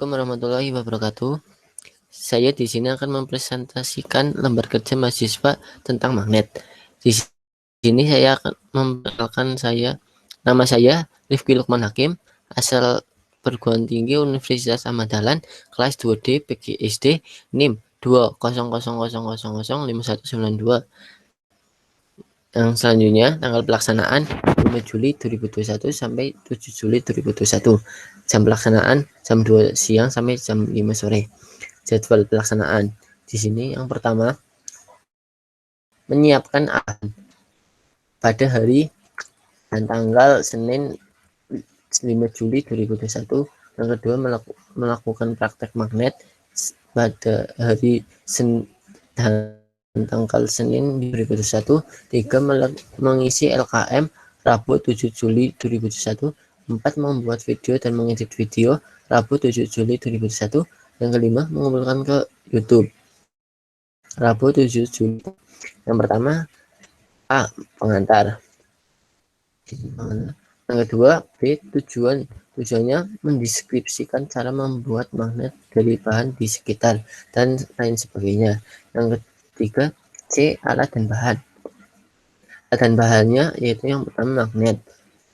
Assalamualaikum warahmatullahi wabarakatuh. Saya di sini akan mempresentasikan lembar kerja mahasiswa tentang magnet. Di sini saya akan memperkenalkan nama saya Rifki Lukman Hakim, asal perguruan tinggi Universitas Ahmad Dahlan, kelas 2D PGSD, NIM 200005192. Yang selanjutnya, tanggal pelaksanaan 5 Juli 2021 sampai 7 Juli 2021. Jam pelaksanaan jam 2 siang sampai jam 5 sore. Jadwal pelaksanaan di sini yang pertama, menyiapkan pada hari dan tanggal Senin 5 Juli 2021. Yang kedua, melakukan praktek magnet pada hari tanggal Senin 2021. 3. Mengisi LKM Rabu 7 Juli 2021. 4. Membuat video dan mengedit video Rabu 7 Juli 2021. Yang kelima, mengumpulkan ke YouTube Rabu 7 Juli. Yang pertama, A. Pengantar. Yang kedua, B. Tujuannya mendeskripsikan cara membuat magnet dari bahan di sekitar dan lain sebagainya. Yang ketiga, C. Alat dan bahan. Alat dan bahannya yaitu yang pertama magnet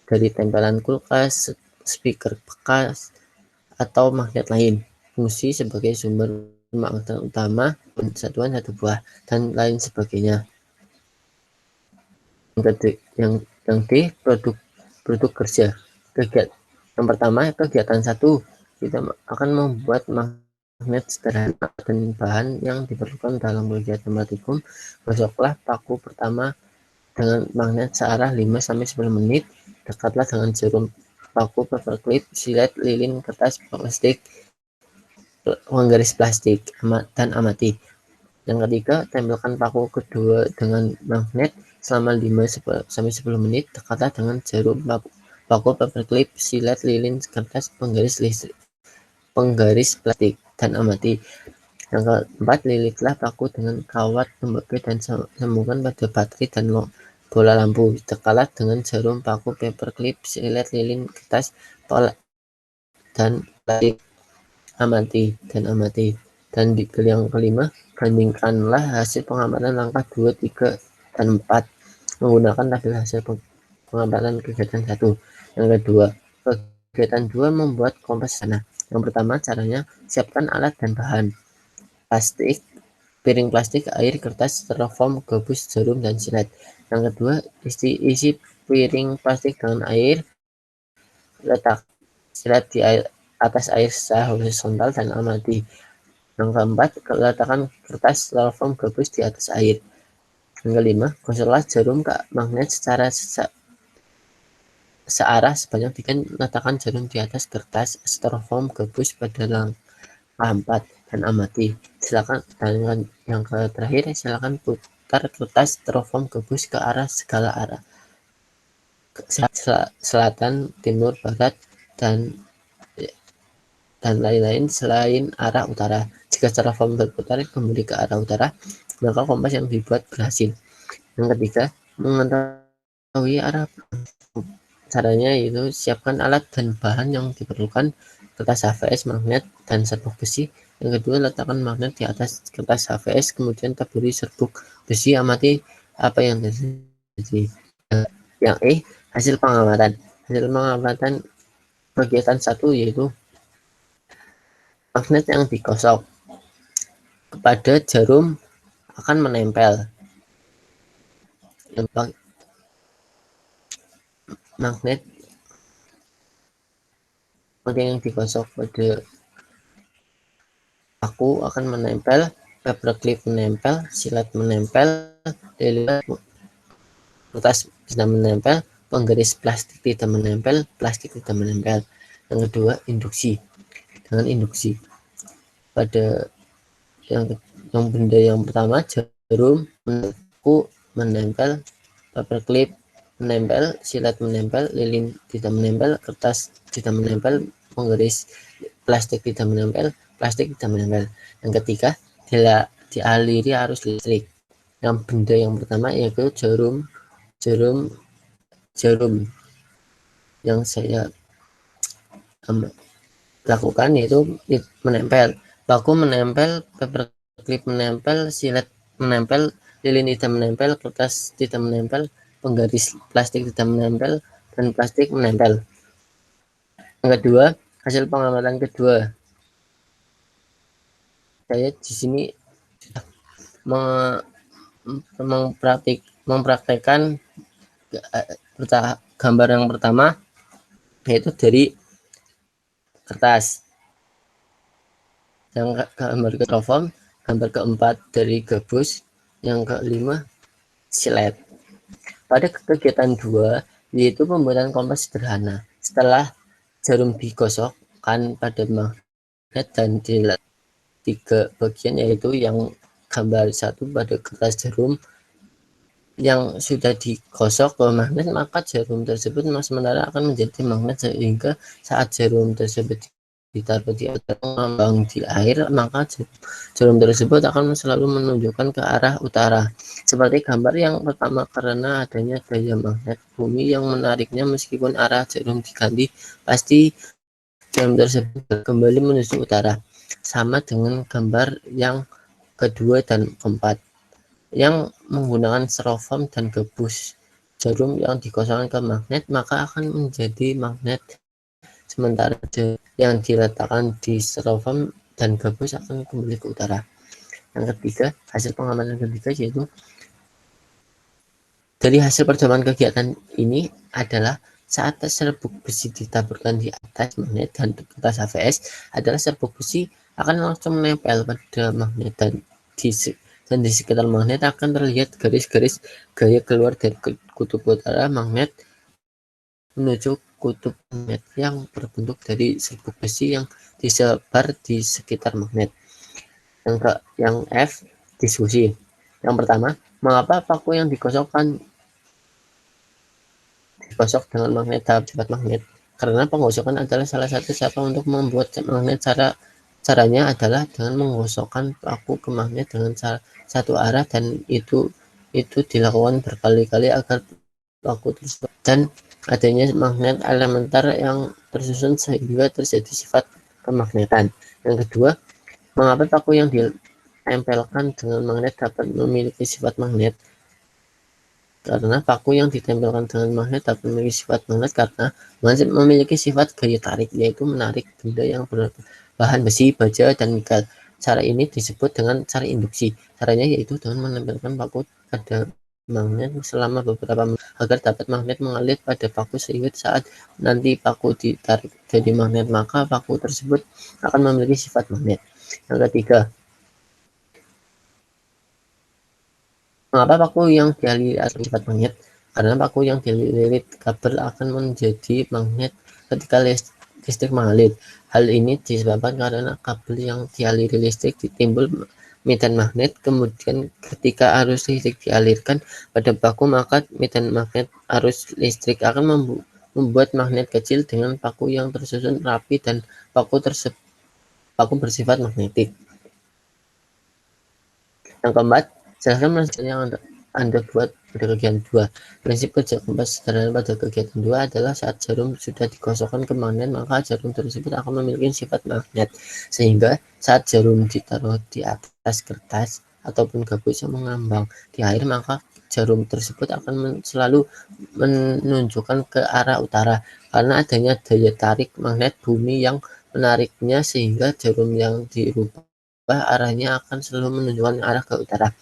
dari tempelan kulkas, speaker bekas, atau magnet lain. Fungsi sebagai sumber magnet utama, satuan satu buah, dan lain sebagainya. Yang D, produk kerja. Yang pertama, kegiatan 1, kita akan membuat magnet sederhana dan bahan yang diperlukan dalam kegiatan praktikum. Gosoklah paku pertama dengan magnet searah 5-10 menit. Dekatlah dengan jarum paku, paperclip, silet, lilin, kertas, plastik, penggaris plastik, dan amati. Yang ketiga, tempelkan paku kedua dengan magnet selama 5-10 menit. Dekatlah dengan jarum paku, paperclip, silet, lilin, kertas, penggaris plastik, dan amati. Yang keempat, lilitlah paku dengan kawat tembaga dan sambungkan pada baterai dan bola lampu. Dekatlah dengan jarum paku, paperclip, silet, lilin, kertas, dan plastik, amati. Dan yang kelima, bandingkanlah hasil pengamatan langkah 2, 3, dan 4 menggunakan tabel hasil pengamatan kegiatan 1. Yang kedua, kegiatan 2, membuat kompas sana. Yang pertama, caranya siapkan alat dan bahan: plastik, piring plastik, air, kertas, styrofoam, gabus, jarum, dan silet. Yang kedua, isi piring plastik dengan air, letak silet di atas air secara horizontal dan amati. Yang keempat, letakkan kertas styrofoam gabus di atas air. Yang kelima, gosoklah jarum ke magnet secara searah sebanyak 3. Letakkan jarum di atas kertas styrofoam gabus pada langkah 4 dan amati. Silakan. Dan yang terakhir, silakan putar kertas styrofoam gabus ke arah segala arah: selatan, timur, barat, dan lain-lain selain arah utara. Jika styrofoam berputar kembali ke arah utara, maka kompas yang dibuat berhasil. Yang ketiga, mengetahui arah. Caranya yaitu siapkan alat dan bahan yang diperlukan: kertas HVS, magnet, dan serbuk besi. Yang kedua, letakkan magnet di atas kertas HVS, kemudian taburi serbuk besi. Amati apa yang terjadi. Yang E, hasil pengamatan. Kegiatan 1 yaitu magnet yang digosok kepada jarum akan menempel. Magnet yang digosok pada paku akan menempel, paperclip menempel, silet menempel, kertas tidak menempel, penggaris plastik tidak menempel, plastik tidak menempel. Yang kedua, induksi. Dengan induksi pada yang benda yang pertama, jarum menempel, paperclip menempel, silet menempel, lilin tidak menempel, kertas tidak menempel, penggaris plastik tidak menempel, plastik tidak menempel. Yang ketiga, dialiri arus listrik. Yang benda yang pertama yaitu jarum yang saya lakukan yaitu menempel. Paku menempel, paperclip menempel, silet menempel, lilin tidak menempel, kertas tidak menempel, penggaris plastik tidak menempel, dan plastik menempel. Yang kedua, hasil pengamatan kedua, saya di sini mempraktekkan gambar yang pertama yaitu dari kertas, yang gambar styrofoam, gambar keempat dari gabus, yang kelima silet. Pada kegiatan 2 yaitu pembuatan kompas sederhana. Setelah jarum digosokkan pada magnet dan dilet 3 bagian, yaitu yang gambar 1 pada kertas jarum yang sudah digosok ke magnet, maka jarum tersebut sementara akan menjadi magnet, sehingga saat jarum tersebut ditaruh di atas mengambang di air, maka jarum tersebut akan selalu menunjukkan ke arah utara. Seperti gambar yang pertama, karena adanya gaya magnet bumi yang menariknya, meskipun arah jarum diganti, pasti jarum tersebut kembali menuju utara. Sama dengan gambar yang kedua dan keempat, yang menggunakan styrofoam dan gabus. Jarum yang dikosongkan ke magnet maka akan menjadi magnet, sementara yang diletakkan di styrofoam dan gabus akan kembali ke utara. Yang ketiga, hasil pengamatan ketiga yaitu dari hasil percobaan kegiatan ini adalah saat serbuk besi ditaburkan di atas magnet dan kertas HVS, adalah serbuk besi akan langsung menempel pada magnet, dan di sekitar magnet akan terlihat garis-garis gaya keluar dari kutub utara magnet menuju kutub magnet yang berbentuk dari serbuk besi yang disebar di sekitar magnet. Yang F, diskusi. Yang pertama, mengapa paku yang digosok dengan magnet tahap sifat magnet? Karena penggosokan adalah salah satu cara untuk membuat magnet. Caranya adalah dengan menggosokkan paku ke magnet dengan satu arah, dan itu dilakukan berkali-kali agar paku tersebut dan adanya magnet elementer yang tersusun sehingga terjadi sifat kemagnetan. Yang kedua, mengapa paku yang ditempelkan dengan magnet dapat memiliki sifat magnet? Karena paku yang ditempelkan dengan magnet dapat memiliki sifat magnet karena memiliki sifat gaya tarik, yaitu menarik benda yang berbahan besi, baja, dan nikel. Cara ini disebut dengan cara induksi. Caranya yaitu dengan menempelkan paku pada magnet selama beberapa menit agar dapat magnet mengalir pada paku, sehingga saat nanti paku ditarik jadi magnet maka paku tersebut akan memiliki sifat magnet. Yang ketiga, mengapa paku yang dialiri sifat magnet? Karena paku yang dililit kabel akan menjadi magnet ketika listrik mengalir. Hal ini disebabkan karena kabel yang dialiri listrik timbul medan magnet. Kemudian ketika arus listrik dialirkan pada paku, maka medan magnet arus listrik akan membuat magnet kecil dengan paku yang tersusun rapi, dan paku bersifat magnetik. Yang keempat, jelaskan prinsip yang Anda buat pada kegiatan 2. Prinsip kerja kompas sederhana pada kegiatan 2 adalah saat jarum sudah digosokkan ke magnet, maka jarum tersebut akan memiliki sifat magnet, sehingga saat jarum ditaruh di atas kertas ataupun gabus yang mengambang di air, maka jarum tersebut akan selalu menunjukkan ke arah utara karena adanya daya tarik magnet bumi yang menariknya, sehingga jarum yang dirubah arahnya akan selalu menunjukkan arah ke utara.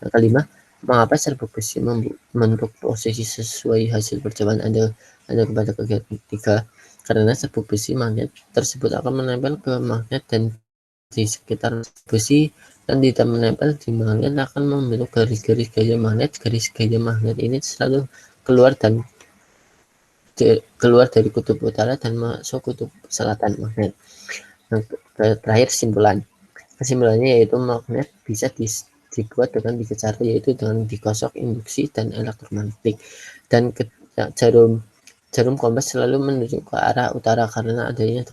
Yang kelima, mengapa serbuk besi membentuk posisi sesuai hasil percobaan Anda kepada kegiatan 3? Karena serbuk besi magnet tersebut akan menempel ke magnet, dan di sekitar besi dan tidak menempel di magnet akan membentuk garis-garis gaya magnet. Garis gaya magnet ini selalu keluar dari kutub utara dan masuk kutub selatan magnet. Yang terakhir, kesimpulannya yaitu magnet bisa dibuat dengan 3 cara, yaitu dengan digosok, induksi, dan elektromagnetik. Dan jarum kompas selalu menuju ke arah utara karena adanya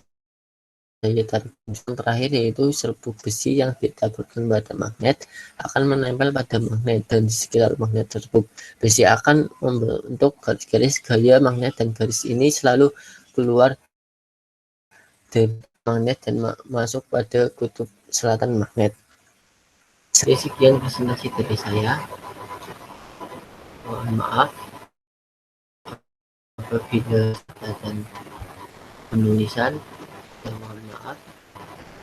daya tarik. Yang terakhir yaitu serbuk besi yang ditaburkan pada magnet akan menempel pada magnet, dan di sekitar magnet serbuk besi akan membentuk garis-garis gaya magnet, dan garis ini selalu keluar dari magnet dan masuk pada kutub selatan magnet. Sekian presentasi dari saya. Mohon maaf apabila dan penulisan, dan mohon maaf.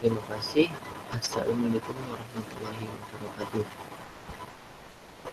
Terima kasih. Assalamualaikum warahmatullahi wabarakatuh.